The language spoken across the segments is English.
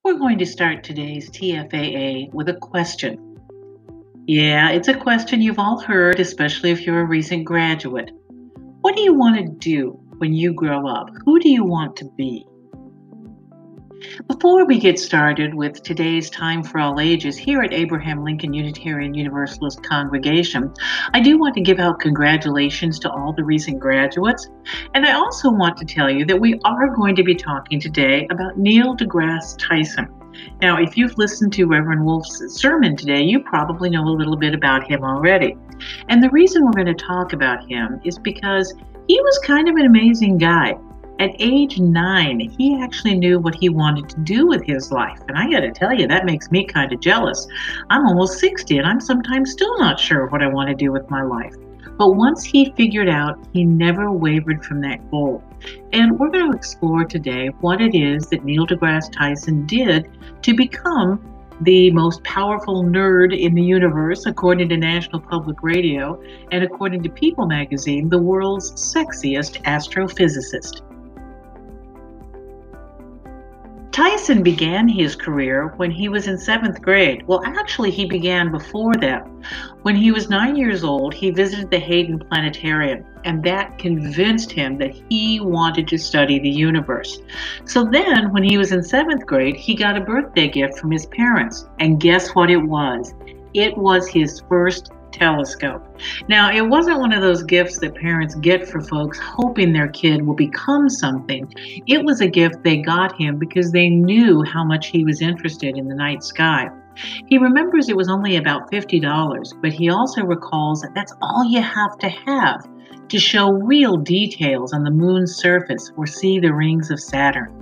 We're going to start today's TFAA with a question. Yeah, it's a question you've all heard, especially if you're a recent graduate. What do you want to do when you grow up? Who do you want to be? Before we get started with today's Time for All Ages here at Abraham Lincoln Unitarian Universalist Congregation, I do want to give out congratulations to all the recent graduates. And I also want to tell you that we are going to be talking today about Neil DeGrasse Tyson. Now, if you've listened to Reverend Wolf's sermon today, you probably know a little bit about him already. And the reason we're going to talk about him is because he was kind of an amazing guy. At age 9, he actually knew what he wanted to do with his life. And I got to tell you, that makes me kind of jealous. I'm almost 60 and I'm sometimes still not sure what I want to do with my life. But once he figured out, he never wavered from that goal. And we're going to explore today what it is that Neil deGrasse Tyson did to become the most powerful nerd in the universe, according to National Public Radio, and according to People magazine, the world's sexiest astrophysicist. Tyson began his career when he was in 7th grade. Well, actually, he began before that. When he was 9 years old, he visited the Hayden Planetarium, and that convinced him that he wanted to study the universe. So then, when he was in 7th grade, he got a birthday gift from his parents. And guess what it was? It was his first telescope. Now, it wasn't one of those gifts that parents get for folks hoping their kid will become something. It was a gift they got him because they knew how much he was interested in the night sky. He remembers it was only about $50, but he also recalls that that's all you have to show real details on the moon's surface or see the rings of Saturn.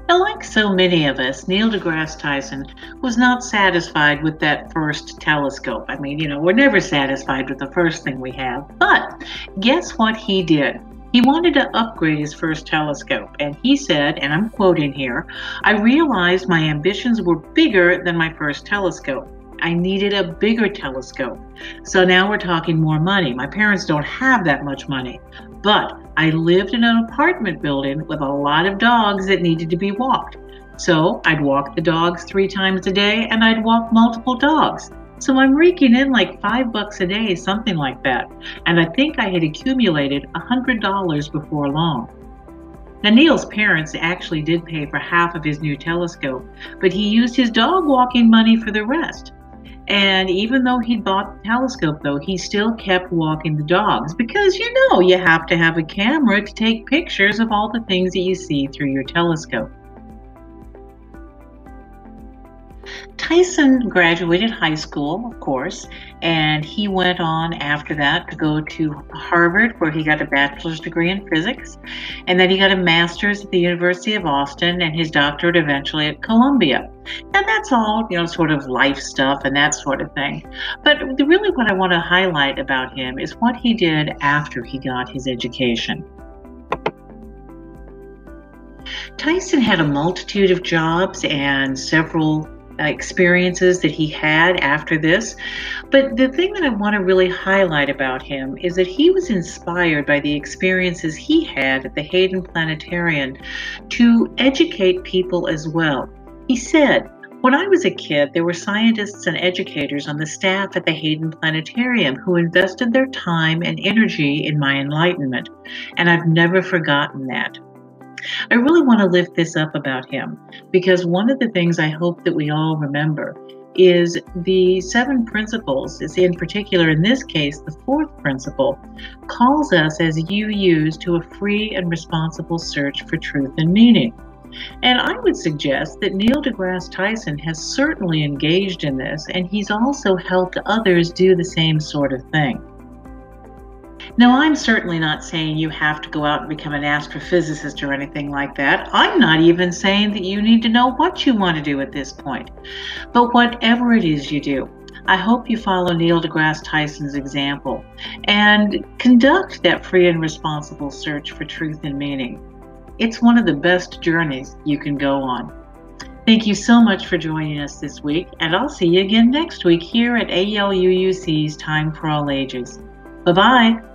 Now, like so many of us, Neil deGrasse Tyson was not satisfied with that first telescope. I mean, we're never satisfied with the first thing we have. But guess what he did? He wanted to upgrade his first telescope. And he said, and I'm quoting here, "I realized my ambitions were bigger than my first telescope. I needed a bigger telescope. So now we're talking more money. My parents don't have that much money. But I lived in an apartment building with a lot of dogs that needed to be walked. So I'd walk the dogs 3 times a day and I'd walk multiple dogs. So I'm raking in like $5 a day, something like that. And I think I had accumulated $100 before long." Now, Neil's parents actually did pay for half of his new telescope, but he used his dog walking money for the rest. And even though he'd bought the telescope, though, he still kept walking the dogs because, you have to have a camera to take pictures of all the things that you see through your telescope. Tyson graduated high school, of course, and he went on after that to go to Harvard, where he got a bachelor's degree in physics, and then he got a master's at the University of Austin and his doctorate eventually at Columbia. And that's all, sort of life stuff and that sort of thing. But really what I want to highlight about him is what he did after he got his education. Tyson had a multitude of jobs and several experiences that he had after this. But the thing that I want to really highlight about him is that he was inspired by the experiences he had at the Hayden Planetarium to educate people as well. He said, "When I was a kid, there were scientists and educators on the staff at the Hayden Planetarium who invested their time and energy in my enlightenment, and I've never forgotten that." I really want to lift this up about him because one of the things I hope that we all remember is the 7 principles, in particular in this case, the 4th principle, calls us as UUs to a free and responsible search for truth and meaning. And I would suggest that Neil deGrasse Tyson has certainly engaged in this, and he's also helped others do the same sort of thing. Now, I'm certainly not saying you have to go out and become an astrophysicist or anything like that. I'm not even saying that you need to know what you want to do at this point. But whatever it is you do, I hope you follow Neil deGrasse Tyson's example and conduct that free and responsible search for truth and meaning. It's one of the best journeys you can go on. Thank you so much for joining us this week, and I'll see you again next week here at ALUUC's Time for All Ages. Bye-bye.